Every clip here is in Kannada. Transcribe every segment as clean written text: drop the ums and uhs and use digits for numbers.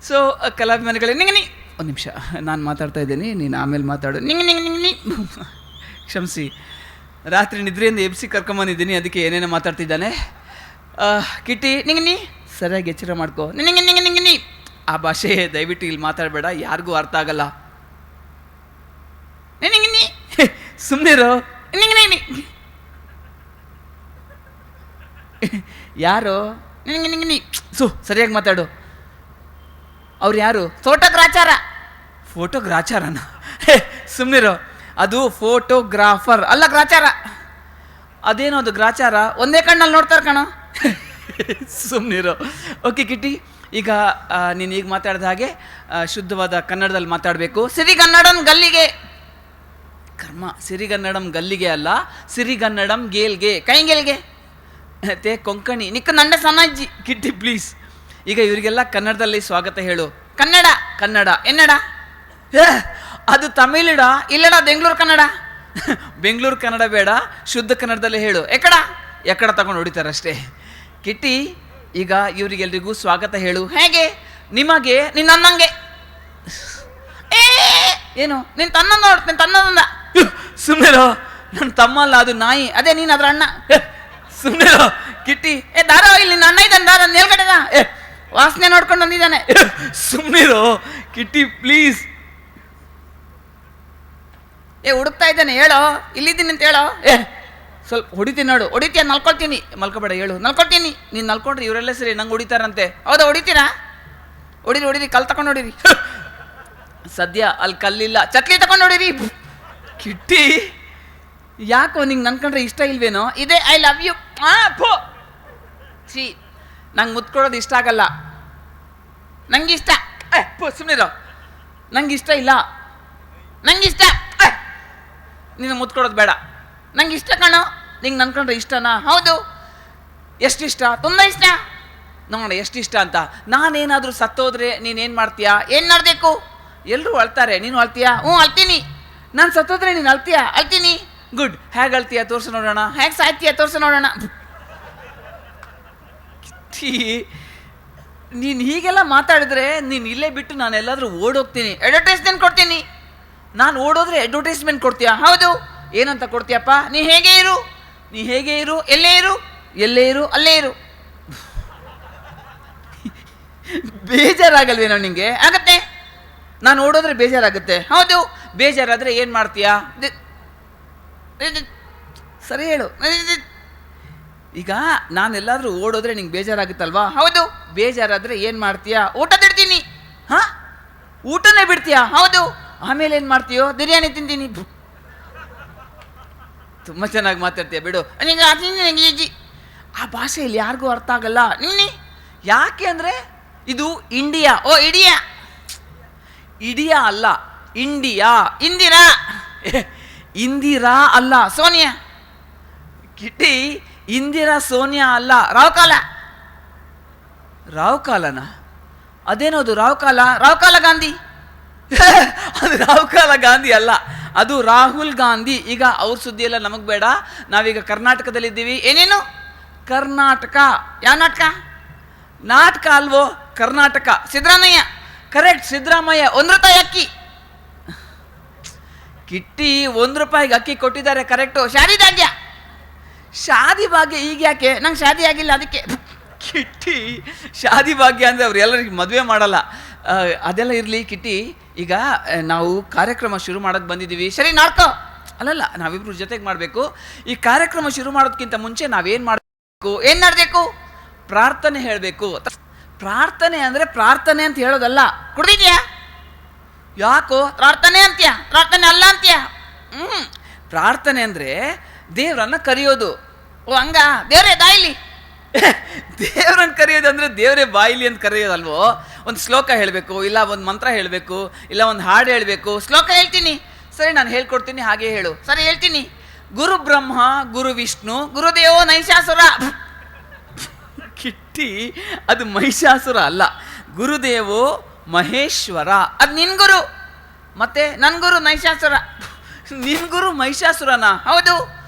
ಸೊ ಕಲಾಭಿಮಾನಿಗಳೇ, ನಿಂಗೆ ಒಂದು ನಿಮಿಷ ನಾನು ಮಾತಾಡ್ತಾ ಇದ್ದೀನಿ, ನೀನು ಆಮೇಲೆ ಮಾತಾಡು. ನಿಂಗೆ ಕ್ಷಮಿಸಿ, ರಾತ್ರಿ ನಿದ್ರೆಯಿಂದ ಎಬ್ಸಿ ಕರ್ಕೊಂಬಂದಿದ್ದೀನಿ, ಅದಕ್ಕೆ ಏನೇನೋ ಮಾತಾಡ್ತಿದ್ದಾನೆ. ಕಿಟ್ಟಿ ನಿಂಗೆ ಸರಿಯಾಗಿ ಎಚ್ಚರ ಮಾಡ್ಕೋ. ನಿಂಗೆ ಆ ಭಾಷೆ ದಯವಿಟ್ಟು ಇಲ್ಲಿ ಮಾತಾಡಬೇಡ, ಯಾರಿಗೂ ಅರ್ಥ ಆಗಲ್ಲ. ನಿಂಗೆ ಸುಮ್ಮನಿರೋ. ನಿಂಗೆ ಯಾರು? ನಿಂಗೆ ಸರಿಯಾಗಿ ಮಾತಾಡು. ಅವ್ರು ಯಾರು? ಫೋಟೋಗ್ರಾಚಾರನ? ಸುಮ್ಮನಿರೋ, ಅದು ಫೋಟೋಗ್ರಾಫರ್ ಅಲ್ಲ, ಗ್ರಾಚಾರ. ಅದೇನೋ ಅದು ಗ್ರಾಚಾರ, ಒಂದೇ ಕಣ್ಣಲ್ಲಿ ನೋಡ್ತಾರೆ ಕಣ. ಸುಮ್ಮನಿರೋ. ಓಕೆ ಕಿಟ್ಟಿ, ಈಗ ನೀನು ಈಗ ಮಾತಾಡಿದ ಹಾಗೆ ಶುದ್ಧವಾದ ಕನ್ನಡದಲ್ಲಿ ಮಾತಾಡಬೇಕು. ಸಿರಿಗನ್ನಡಂ ಗಲ್ಲಿಗೆ ಕರ್ಮ, ಸಿರಿಗನ್ನಡಂ ಗಲ್ಲಿಗೆ ಅಲ್ಲ, ಸಿರಿಗನ್ನಡಂ ಗೇಲ್ಗೆ, ಕೈಗೆಲ್ಗೆ ತೇ ಕೊಂಕಣಿ ನಿಕ್ಕ ನಂಡ ಸಣ್ಣಜ್ಜಿ. ಕಿಟ್ಟಿ ಪ್ಲೀಸ್, ಈಗ ಇವರಿಗೆಲ್ಲ ಕನ್ನಡದಲ್ಲಿ ಸ್ವಾಗತ ಹೇಳು. ಕನ್ನಡ ಎನ್ನಡ? ಅದು ತಮಿಳಿಡ, ಇಲ್ಲಡ ಬೆಂಗಳೂರು ಕನ್ನಡ. ಬೆಂಗಳೂರು ಕನ್ನಡ ಬೇಡ, ಶುದ್ಧ ಕನ್ನಡದಲ್ಲಿ ಹೇಳು. ಎಕ್ಕಡ ತಗೊಂಡು ಹೊಡಿತಾರಷ್ಟೇ. ಕಿಟ್ಟಿ, ಈಗ ಇವರಿಗೆಲ್ರಿಗೂ ಸ್ವಾಗತ ಹೇಳು. ಹೇಗೆ? ನಿಮಗೆ, ನಿನ್ನ ಅನ್ನಂಗೆ. ಏನು ನಿನ್ನ ತನ್ನ ನೋಡ್ತೀನಿ, ತನ್ನದಂದ. ಸುಮ್ಮನಿರೋ, ನನ್ನ ತಮ್ಮ ಅಲ್ಲ, ಅದು ನಾಯಿ. ಅದೇ ನೀನು ಅದ್ರ ಅಣ್ಣ. ಸುಮ್ಮನಿರೋ ಕಿಟ್ಟಿ. ದಾರ ಇಲ್ಲಿ ನಿನ್ನ ಅಣ್ಣ ಇದ್ದಾನೆ, ದಾರ ಮೇಲ್ಗಡೆದ ವಾಸನೆ ನೋಡ್ಕೊಂಡು ಬಂದಿದ್ದಾನೆ. ಸುಮ್ಮನಿರೋ ಕಿಟ್ಟಿ ಪ್ಲೀಸ್. ಹುಡುಕ್ತಾ ಇದ್ದಾನೆ, ಹೇಳೋ ಇಲ್ಲಿದ್ದೀನಿ ಅಂತ ಹೇಳೋ. ಸ್ವಲ್ಪ ಹೊಡಿತೀನಿ ನೋಡು. ಹೊಡಿತೀಯ? ನಲ್ಕೊಳ್ತೀನಿ. ಮಲ್ಕೋಬೇಡ, ಹೇಳು. ನಲ್ಕೊಳ್ತೀನಿ. ನೀನು ನಲ್ಕೊಂಡ್ರೆ ಇವರೆಲ್ಲ ಸರಿ ನಂಗೆ ಹೊಡಿತಾರಂತೆ. ಹೌದಾ? ಹೊಡಿತೀರಾ? ಹೊಡಿರಿ, ಕಲ್ ತಗೊಂಡು ಹೊಡಿರಿ. ಸದ್ಯ ಅಲ್ಲಿ ಕಲ್ಲಿಲ್ಲ, ಚಟ್ಲಿ ತಗೊಂಡು ಹೊಡಿರಿ. ಕಿಟ್ಟಿ, ಯಾಕೋ ನಿಂಗೆ ನನ್ಕೊಂಡ್ರೆ ಇಷ್ಟ ಇಲ್ವೇನೋ? ಇದೆ ಐ ಲವ್ ಯು. ನಂಗೆ ಮುತ್ಕೊಡೋದು ಇಷ್ಟ ಆಗಲ್ಲ. ನಂಗೆ ಇಷ್ಟ. ಸುಮ್ಮನಿರೋ, ನಂಗೆ ಇಷ್ಟ ಇಲ್ಲ. ನಂಗಿಷ್ಟ. ನೀನು ಮುತ್ಕೊಡೋದು ಬೇಡ. ನಂಗೆ ಇಷ್ಟ ಕಣೋ. ನಿಂಗೆ ನನ್ಕೊಂಡ್ರೆ ಇಷ್ಟನಾ? ಹೌದು. ಎಷ್ಟಿಷ್ಟ? ತುಂಬ ಇಷ್ಟ. ನೋಡ ಎಷ್ಟಿಷ್ಟ ಅಂತ. ನಾನೇನಾದರೂ ಸತ್ತೋದ್ರೆ ನೀನೇನು ಮಾಡ್ತೀಯಾ? ಏನು ಮಾಡಬೇಕು? ಎಲ್ಲರೂ ಅಳ್ತಾರೆ, ನೀನು ಅಳ್ತೀಯಾ? ಹ್ಞೂ ಅಳ್ತೀನಿ. ನಾನು ಸತ್ತೋದ್ರೆ ನೀನು ಅಳ್ತೀಯಾ? ಅಳ್ತೀನಿ. ಗುಡ್. ಹೇಗೆ ಅಳ್ತೀಯಾ ತೋರಿಸು ನೋಡೋಣ. ಹೇಗೆ ಸಾಯ್ತೀಯಾ ತೋರಿಸು ನೋಡೋಣ. ನೀನು ಹೀಗೆಲ್ಲ ಮಾತಾಡಿದ್ರೆ ನೀನು ಇಲ್ಲೇ ಬಿಟ್ಟು ನಾನು ಎಲ್ಲಾದರೂ ಓಡೋಗ್ತೀನಿ, ಅಡ್ವರ್ಟೈಸ್ಮೆಂಟ್ ಕೊಡ್ತೀನಿ. ನಾನು ಓಡೋದ್ರೆ ಅಡ್ವರ್ಟೈಸ್ಮೆಂಟ್ ಕೊಡ್ತೀಯಾ? ಹೌದು. ಏನಂತ ಕೊಡ್ತೀಯಪ್ಪ? ನೀ ಹೇಗೆ ಇರು, ಎಲ್ಲೇ ಇರು, ಅಲ್ಲೇ ಇರು. ಬೇಜಾರಾಗಲ್ವೇನೋ ನಿಂಗೆ? ಆಗತ್ತೆ. ನಾನು ಓಡೋದ್ರೆ ಬೇಜಾರಾಗುತ್ತೆ. ಹೌದು. ಬೇಜಾರಾದರೆ ಏನು ಮಾಡ್ತೀಯಾ? ಸರಿ ಹೇಳು. ಈಗ ನಾನೆಲ್ಲಾದರೂ ಓಡೋದ್ರೆ ನಿಂಗೆ ಬೇಜಾರಾಗುತ್ತಲ್ವಾ? ಹೌದು. ಬೇಜಾರಾದರೆ ಏನು ಮಾಡ್ತೀಯಾ? ಊಟ ಬಿಡ್ತೀನಿ. ಊಟನೇ ಬಿಡ್ತೀಯಾ? ಹೌದು. ಆಮೇಲೆ ಏನು ಮಾಡ್ತೀಯೋ? ಬಿರಿಯಾನಿ ತಿಂತೀನಿ. ತುಂಬ ಚೆನ್ನಾಗಿ ಮಾತಾಡ್ತೀಯ ಬಿಡು. ನಿಂಗೆ ಆ ಭಾಷೆಯಲ್ಲಿ ಯಾರಿಗೂ ಅರ್ಥ ಆಗಲ್ಲ. ಯಾಕೆ ಅಂದರೆ ಇದು ಇಂಡಿಯಾ. ಇಡಿಯಾ ಅಲ್ಲ, ಇಂಡಿಯಾ. ಇಂದಿರಾ ಅಲ್ಲ, ಸೋನಿಯಾ. ಕಿಟ್ಟಿ, ಇಂದಿರಾ ಸೋನಿಯಾ ಅಲ್ಲ, ರಾವ್ ಕಾಲನ? ಅದೇನೋದು ರಾವ್ ಕಾಲ ಗಾಂಧಿ. ಅದು ರಾವ್ ಗಾಂಧಿ ಅಲ್ಲ, ಅದು ರಾಹುಲ್ ಗಾಂಧಿ. ಈಗ ಅವ್ರ ಸುದ್ದಿ ಎಲ್ಲ ನಮಗೆ ಬೇಡ. ನಾವೀಗ ಕರ್ನಾಟಕದಲ್ಲಿದ್ದೀವಿ. ಏನೇನು ಕರ್ನಾಟಕ? ಯಾವ ನಾಟಕ ಅಲ್ವೋ, ಕರ್ನಾಟಕ. ಸಿದ್ದರಾಮಯ್ಯ. ಕರೆಕ್ಟ್, ಸಿದ್ದರಾಮಯ್ಯ. 1 ರೂಪಾಯಿ ಅಕ್ಕಿ. ಕಿಟ್ಟಿ, 1 ರೂಪಾಯಿಗೆ ಅಕ್ಕಿ ಕೊಟ್ಟಿದ್ದಾರೆ, ಕರೆಕ್ಟು. ಶಾದಿ ಭಾಗ್ಯ ಈಗ ಯಾಕೆ? ನಂಗೆ ಶಾದಿ ಆಗಿಲ್ಲ, ಅದಕ್ಕೆ. ಕಿಟ್ಟಿ, ಶಾದಿ ಭಾಗ್ಯ ಅಂದರೆ ಅವ್ರು ಎಲ್ಲರಿಗೆ ಮದುವೆ ಮಾಡಲ್ಲ. ಅದೆಲ್ಲ ಇರಲಿ ಕಿಟ್ಟಿ. ಈಗ ನಾವು ಕಾರ್ಯಕ್ರಮ ಶುರು ಮಾಡೋಕ್ಕೆ ಬಂದಿದ್ದೀವಿ. ಸರಿ, ನಾಡ್ಕೋ. ಅಲ್ಲಲ್ಲ, ನಾವಿಬ್ರು ಜೊತೆಗೆ ಮಾಡಬೇಕು. ಈ ಕಾರ್ಯಕ್ರಮ ಶುರು ಮಾಡೋದಕ್ಕಿಂತ ಮುಂಚೆ ನಾವೇನು ಮಾಡಬೇಕು? ಏನು ಮಾಡಬೇಕು? ಪ್ರಾರ್ಥನೆ ಹೇಳಬೇಕು. ಪ್ರಾರ್ಥನೆ ಅಂದರೆ ಪ್ರಾರ್ಥನೆ ಅಂತ ಹೇಳೋದಲ್ಲ. ಕುಡ್ದಿದ್ಯಾ? ಯಾಕೋ ಪ್ರಾರ್ಥನೆ ಅಂತೀಯ? ಪ್ರಾರ್ಥನೆ ಅಲ್ಲ ಅಂತೀಯ? ಪ್ರಾರ್ಥನೆ ಅಂದರೆ ದೇವರನ್ನು ಕರೆಯೋದು. ಓ ಹಂಗ? ದೇವರೇ ಬಾಯಿಲಿ. ದೇವರನ್ನು ಕರೆಯೋದು ಅಂದರೆ ದೇವರೇ ಬಾಯಿಲಿ ಅಂತ ಕರೆಯೋದಲ್ವೋ? ಒಂದು ಶ್ಲೋಕ ಹೇಳಬೇಕು, ಇಲ್ಲ ಒಂದು ಮಂತ್ರ ಹೇಳಬೇಕು, ಇಲ್ಲ ಒಂದು ಹಾಡು ಹೇಳಬೇಕು. ಶ್ಲೋಕ ಹೇಳ್ತೀನಿ. ಸರಿ, ನಾನು ಹೇಳ್ಕೊಡ್ತೀನಿ, ಹಾಗೆ ಹೇಳು. ಸರಿ, ಹೇಳ್ತೀನಿ. ಗುರು ಬ್ರಹ್ಮ ಗುರು ವಿಷ್ಣು ಗುರುದೇವೋ ಮಹಿಷಾಸುರ. ಕಿಟ್ಟಿ, ಅದು ಮಹಿಷಾಸುರ ಅಲ್ಲ, ಗುರುದೇವೋ ಮಹೇಶ್ವರ. ಅದು ನಿನ್ ಗುರು. ಮತ್ತೆ ನನ್ನ ಗುರು ಮಹಿಷಾಸುರ. ನಿನ್ ಗುರು ಮಹಿಷಾಸುರನಾ? ಹೌದು.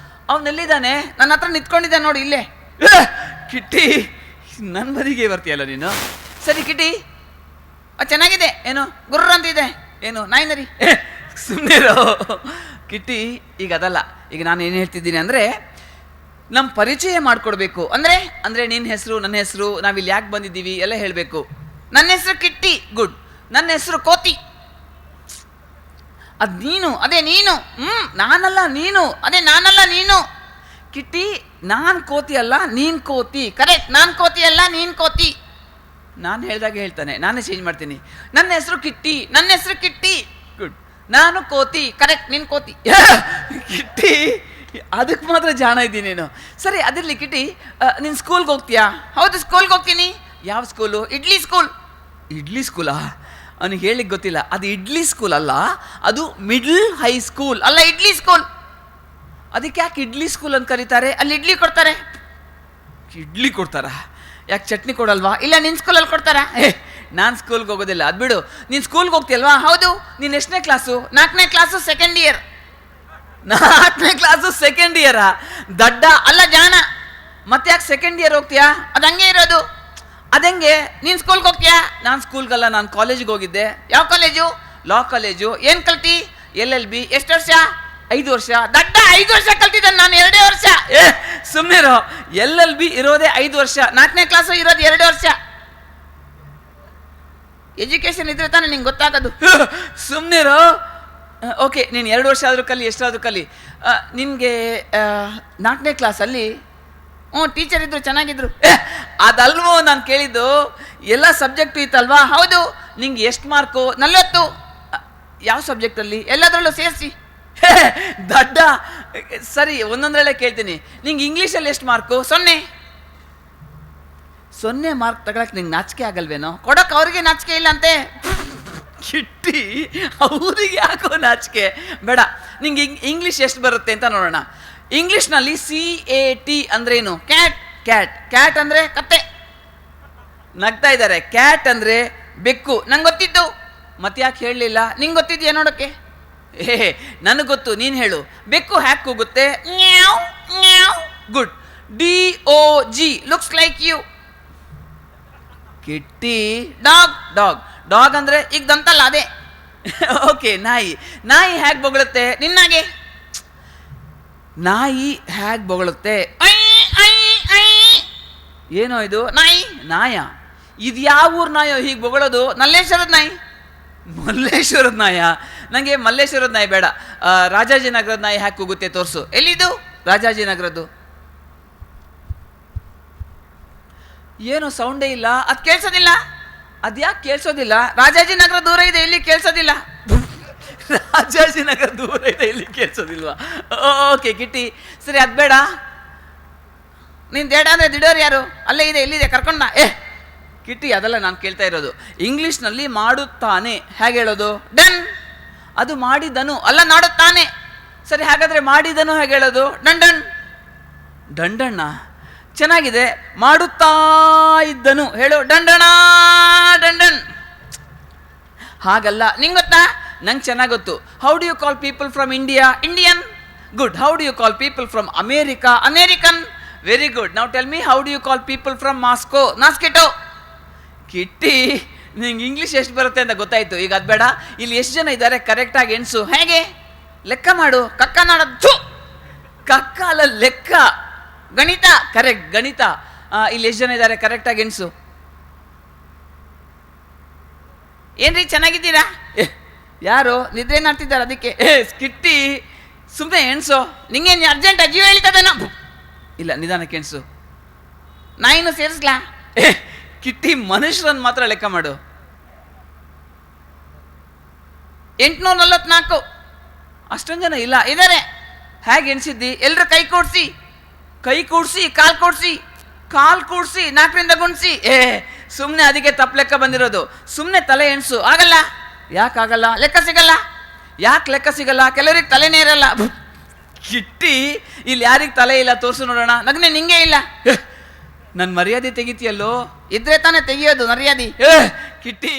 ಅವನೆಲ್ಲಿದ್ದಾನೆ? ನನ್ನ ಹತ್ರ ನಿಂತ್ಕೊಂಡಿದ್ದಾನೆ ನೋಡಿ, ಇಲ್ಲೇ. ಕಿಟ್ಟಿ, ನನ್ನ ಬದಿಗೆ ಬರ್ತೀಯಲ್ಲ ನೀನು. ಸರಿ ಕಿಟ್ಟಿ, ಚೆನ್ನಾಗಿದೆ, ಏನು ಗುರ್ರ ಅಂತಿದೆ, ಏನು ನಾಯಿನರಿ, ಸುಮ್ಮನೆ ಕಿಟ್ಟಿ. ಈಗ ಅದಲ್ಲ, ಈಗ ನಾನು ಏನು ಹೇಳ್ತಿದ್ದೀನಿ ಅಂದರೆ, ನಮ್ಮ ಪರಿಚಯ ಮಾಡಿಕೊಡ್ಬೇಕು. ಅಂದರೆ ನಿನ್ನ ಹೆಸರು, ನನ್ನ ಹೆಸರು, ನಾವಿಲ್ಲಿ ಯಾಕೆ ಬಂದಿದ್ದೀವಿ ಎಲ್ಲ ಹೇಳಬೇಕು. ನನ್ನ ಹೆಸರು ಕಿಟ್ಟಿ, ಗುಡ್. ನನ್ನ ಹೆಸರು ಕೋತಿ, ಅದು ನೀನು, ಅದೇ ನೀನು. ನಾನಲ್ಲ ನೀನು, ಅದೇ ನಾನಲ್ಲ ನೀನು. ಕಿಟ್ಟಿ, ನಾನು ಕೋತಿ ಅಲ್ಲ, ನೀನು ಕೋತಿ. ಕರೆಕ್ಟ್, ನಾನು ಕೋತಿ ಅಲ್ಲ, ನೀನು ಕೋತಿ. ನಾನು ಹೇಳಿದಾಗ ಹೇಳ್ತಾನೆ, ನಾನೇ ಚೇಂಜ್ ಮಾಡ್ತೀನಿ. ನನ್ನ ಹೆಸರು ಕಿಟ್ಟಿ, ನನ್ನ ಹೆಸರು ಕಿಟ್ಟಿ, ಗುಡ್. ನಾನು ಕೋತಿ, ಕರೆಕ್ಟ್, ನೀನು ಕೋತಿ. ಕಿಟ್ಟಿ, ಅದಕ್ಕೆ ಮಾತ್ರ ಜಾಣ ಇದ್ದೀನಿ ನೀನು. ಸರಿ, ಅದಿರಲಿ ಕಿಟ್ಟಿ, ನೀನು ಸ್ಕೂಲ್ಗೆ ಹೋಗ್ತೀಯಾ? ಹೌದು, ಸ್ಕೂಲ್ಗೆ ಹೋಗ್ತೀನಿ. ಯಾವ ಸ್ಕೂಲು? ಇಡ್ಲಿ ಸ್ಕೂಲ್. ಇಡ್ಲಿ ಸ್ಕೂಲಾ? ಅವನಿಗೆ ಹೇಳಿಕ್ಕೆ ಗೊತ್ತಿಲ್ಲ, ಅದು ಇಡ್ಲಿ ಸ್ಕೂಲ್ ಅಲ್ಲ, ಅದು ಮಿಡ್ಲ್ ಹೈ ಸ್ಕೂಲ್ ಅಲ್ಲ, ಇಡ್ಲಿ ಸ್ಕೂಲ್. ಅದಕ್ಕೆ ಯಾಕೆ ಇಡ್ಲಿ ಸ್ಕೂಲ್ ಅಂತ ಕರೀತಾರೆ? ಅಲ್ಲಿ ಇಡ್ಲಿ ಕೊಡ್ತಾರೆ. ಇಡ್ಲಿ ಕೊಡ್ತಾರಾ? ಯಾಕೆ ಚಟ್ನಿ ಕೊಡಲ್ವಾ? ಇಲ್ಲ, ನಿನ್ನ ಸ್ಕೂಲಲ್ಲಿ ಕೊಡ್ತಾರಾ? ನಾನು ಸ್ಕೂಲ್ಗೆ ಹೋಗೋದಿಲ್ಲ, ಅದು ಬಿಡು. ನೀನು ಸ್ಕೂಲ್ಗೆ ಹೋಗ್ತೀಯಲ್ವಾ? ಹೌದು. ನೀನು ಎಷ್ಟನೇ ಕ್ಲಾಸು? 4ನೇ ಕ್ಲಾಸು, ಸೆಕೆಂಡ್ ಇಯರ್. 4ನೇ ಕ್ಲಾಸು, ಸೆಕೆಂಡ್ ಇಯರಾ? ದಡ್ಡ ಅಲ್ಲ, ಜಾಣ. ಮತ್ತೆ ಯಾಕೆ ಸೆಕೆಂಡ್ ಇಯರ್ ಹೋಗ್ತೀಯಾ? ಅದು ಹಂಗೆ ಇರೋದು. ಅದಂಗೆ ನೀನು ಸ್ಕೂಲ್ಗೆ ಹೋಗ್ತೀಯಾ? ನಾನು ಸ್ಕೂಲ್ಗಲ್ಲ, ನಾನು ಕಾಲೇಜಿಗೆ ಹೋಗಿದ್ದೆ. ಯಾವ ಕಾಲೇಜು? Law college. ಏನು ಕಲ್ತಿ? LLB. ಎಷ್ಟು ವರ್ಷ? 5 ವರ್ಷ. ದಡ್ಡ, 5 ವರ್ಷ ಕಲ್ತಿದ್ದೆ ನಾನು, 2 ವರ್ಷ. ಸುಮ್ಮನಿರೋ, LLB ಇರೋದೇ 5 ವರ್ಷ, 4ನೇ ಕ್ಲಾಸು ಇರೋದು 2 ವರ್ಷ. ಎಜುಕೇಷನ್ ಇದ್ರೆ ತಾನೇ ನಿಂಗೆ ಗೊತ್ತಾಗೋದು. ಸುಮ್ಮನಿರೋ. ಓಕೆ, ನೀನು 2 ವರ್ಷ ಆದರೂ ಕಲಿ, ಎಷ್ಟಾದರೂ ಕಲಿ. ನಿನಗೆ 4ನೇ ಕ್ಲಾಸಲ್ಲಿ ಟೀಚರ್ ಇದ್ರು, ಚೆನ್ನಾಗಿದ್ರು. ಅದಲ್ವೋ ನಾನು ಕೇಳಿದ್ದು, ಎಲ್ಲ ಸಬ್ಜೆಕ್ಟು ಇತ್ತಲ್ವಾ? ಹೌದು. ನಿಂಗೆ ಎಷ್ಟು ಮಾರ್ಕು? 40. ಯಾವ ಸಬ್ಜೆಕ್ಟಲ್ಲಿ? ಎಲ್ಲದರಲ್ಲೂ ಸೇರಿಸಿ. ದಡ್ಡ. ಸರಿ, ಒಂದೊಂದರಲ್ಲೇ ಕೇಳ್ತೀನಿ. ನಿಂಗೆ ಇಂಗ್ಲೀಷಲ್ಲಿ ಎಷ್ಟು ಮಾರ್ಕು? 0 ಮಾರ್ಕ್ ತಗೊಳಕ್ಕೆ ನಿಂಗೆ ನಾಚಿಕೆ ಆಗಲ್ವೇನೋ? ಕೊಡೋಕೆ ಅವ್ರಿಗೆ ನಾಚಿಕೆ ಇಲ್ಲ ಅಂತೆ. ಕಿಟ್ಟಿ, ಅವ್ರಿಗೆ ಯಾಕೋ ನಾಚಿಕೆ? ಬೇಡ, ನಿಂಗೆ ಇಂಗ್ಲೀಷ್ ಎಷ್ಟು ಬರುತ್ತೆ ಅಂತ ನೋಡೋಣ. ಇಂಗ್ಲೀಷ್ನಲ್ಲಿ CAT ಅಂದ್ರೇನು? ಕ್ಯಾಟ್. ಕ್ಯಾಟ್ ಕ್ಯಾಟ್ ಅಂದರೆ ಕತ್ತೆ. ನಗ್ತಾ ಇದ್ದಾರೆ. ಕ್ಯಾಟ್ ಅಂದರೆ ಬೆಕ್ಕು. ನಂಗೆ ಗೊತ್ತಿದ್ದು, ಮತ್ತೆ ಯಾಕೆ ಹೇಳಲಿಲ್ಲ? ನಿಂಗೆ ಗೊತ್ತಿದ್ಯಾ ನೋಡೋಕ್ಕೆ? ನನಗೆ ಗೊತ್ತು, ನೀನು ಹೇಳು. ಬೆಕ್ಕು ಹ್ಯಾಕ್ ಹೋಗುತ್ತೆ? Good. DOG, looks like you. Kitty, dog. Dog dog ಅಂದರೆ ಈಗ ದಂತಲ್ಲ, ಅದೇ. ಓಕೆ, ನಾಯಿ. ನಾಯಿ ಹ್ಯಾಕ್ ಬೊಗಳುತ್ತೆ? ನಿನ್ನಾಗೆ. ನಾಯಿ ಹ್ಯಾಕ್ ಬೊಗಳುತ್ತೆ? ಏನೋ ಇದು? ನಾಯಿ. ನಾಯ? ಇದು ಯಾವ ಊರು ನಾಯೋ ಹೀಗೆ ಬೊಗಳೋದು? ಮಲ್ಲೇಶ್ವರದ ನಾಯಿ. ಮಲ್ಲೇಶ್ವರದ ನಾಯ? ನನಗೆ ಮಲ್ಲೇಶ್ವರದ ನಾಯಿ ಬೇಡ. ರಾಜಾಜಿನಗರದ ನಾಯಿ ಹ್ಯಾಕ್ ಹೋಗುತ್ತೆ ತೋರಿಸು. ಎಲ್ಲಿದು? ರಾಜಾಜಿನಗರದ್ದು. ಏನು ಸೌಂಡೇ ಇಲ್ಲ? ಅದು ಕೇಳಿಸೋದಿಲ್ಲ. ಅದು ಯಾಕೆ ಕೇಳಿಸೋದಿಲ್ಲ? ರಾಜಾಜಿನಗರ ದೂರ ಇದೆ, ಇಲ್ಲಿ ಕೇಳಿಸೋದಿಲ್ಲ. ರಾಜಾಜಿನಗರ ದೂರ ಇದೆ, ಇಲ್ಲಿ ಕೇಳಿಸೋದಿಲ್ವಾ? ಓಕೆ ಕಿಟ್ಟಿ, ಸರಿ, ಅದು ಬೇಡ. ನೀನು ದೇಡ ಅಂದರೆ ದಿಡೋರು ಯಾರು? ಅಲ್ಲೇ ಇದೆ, ಎಲ್ಲಿದೆ? ಕರ್ಕೊಂಡ. ಕಿಟ್ಟಿ, ಅದೆಲ್ಲ ನಾನು ಕೇಳ್ತಾ ಇರೋದು. ಇಂಗ್ಲೀಷ್ನಲ್ಲಿ ಮಾಡುತ್ತಾನೆ ಹೇಗೆ ಹೇಳೋದು? ಡನ್. ಅದು ಮಾಡಿದನು ಅಲ್ಲ, ಮಾಡುತ್ತಾನೆ. ಸರಿ, ಹಾಗಾದರೆ ಮಾಡಿದನು ಹೇಗೆ ಹೇಳೋದು? ಡಂಡನ್. ಡಂಡಣ್ಣ ಚೆನ್ನಾಗಿದೆ. ಮಾಡುತ್ತಾ ಇದ್ದನು ಹೇಳು. ಡಂಡಣ. ಡಂಡನ್. ಹಾಗಲ್ಲ. ನಿಂಗೆ ಗೊತ್ತಾ? ನಂಗೆ ಚೆನ್ನಾಗಿ ಗೊತ್ತು. How do you call people from India? Indian. Good. How do you call people from America? American. Very good. Now tell me, how do you call people from Moscow? ನಾಸ್ಕೆಟೋ. ಕಿಟ್ಟಿ, ನಿಂಗೆ ಇಂಗ್ಲೀಷ್ ಎಷ್ಟು ಬರುತ್ತೆ ಅಂತ ಗೊತ್ತಾಯ್ತು. ಈಗ ಅದು ಬೇಡ. ಇಲ್ಲಿ ಎಷ್ಟು ಜನ ಇದ್ದಾರೆ ಕರೆಕ್ಟಾಗಿ ಎಣಿಸು. ಹೇಗೆ? ಲೆಕ್ಕ ಮಾಡು. ಕಕ್ಕ ನಾಡದ್ದು. ಕಕ್ಕ ಅಲ್ಲ, ಲೆಕ್ಕ. ಗಣಿತ. ಕರೆಕ್ಟ್, ಗಣಿತ. ಇಲ್ಲಿ ಎಷ್ಟು ಜನ ಇದ್ದಾರೆ ಕರೆಕ್ಟಾಗಿ ಎಣಿಸು. ಏನ್ರಿ, ಚೆನ್ನಾಗಿದ್ದೀರಾ? ಯಾರು ನಿದ್ರೆ ಮಾಡ್ತಿದ್ದಾರೆ? ಅದಕ್ಕೆ ಕಿಟ್ಟಿ, ಸುಮ್ಮನೆ ಎಣಿಸೋ. ನಿಂಗೇನು ಅರ್ಜೆಂಟ್? ಜೀವ ಹೇಳ್ತದೇನೋ? ಇಲ್ಲ, ನಿಧಾನಕ್ಕೆ ಎಣಿಸು. ನಾಯಿನೂ ಸೇರಿಸ್ಲಾ? ಕಿಟ್ಟಿ, ಮನುಷ್ಯರನ್ನು ಮಾತ್ರ ಲೆಕ್ಕ ಮಾಡು. 844. ಅಷ್ಟೊಂದು ಜನ ಇಲ್ಲ, ಇದ್ದಾರೆ. ಹೇಗೆ ಎಣಿಸಿದ್ದಿ? ಎಲ್ಲರೂ ಕೈ ಕೂಡಿಸಿ. ಕೈ ಕೂಡಿಸಿ, ಕಾಲು ಕೂಡಿಸಿ, ಕಾಲು ಕೂಡಿಸಿ, 4ರಿಂದ ಗುಣಿಸಿ. ಸುಮ್ಮನೆ ಅದಕ್ಕೆ ತಪ್ಪು ಲೆಕ್ಕ ಬಂದಿರೋದು. ಸುಮ್ಮನೆ ತಲೆ ಎಣಿಸು. ಆಗಲ್ಲ. ಯಾಕಾಗಲ್ಲ? ಲೆಕ್ಕ ಸಿಗಲ್ಲ. ಯಾಕೆ ಲೆಕ್ಕ ಸಿಗಲ್ಲ? ಕೆಲವ್ರಿಗೆ ತಲೆನೇ ಇರಲ್ಲ. ಕಿಟ್ಟಿ, ಇಲ್ಲಿ ಯಾರಿಗೆ ತಲೆ ಇಲ್ಲ ತೋರಿಸು ನೋಡೋಣ. ನಗ್ನೆ ನಿಂಗೆ ಇಲ್ಲ. ನನ್ನ ಮರ್ಯಾದೆ ತೆಗಿತೀಯಲ್ಲೋ? ಇದ್ರೆ ತಾನೇ ತೆಗಿಯೋದು ಮರ್ಯಾದೆ. ಕಿಟ್ಟಿ.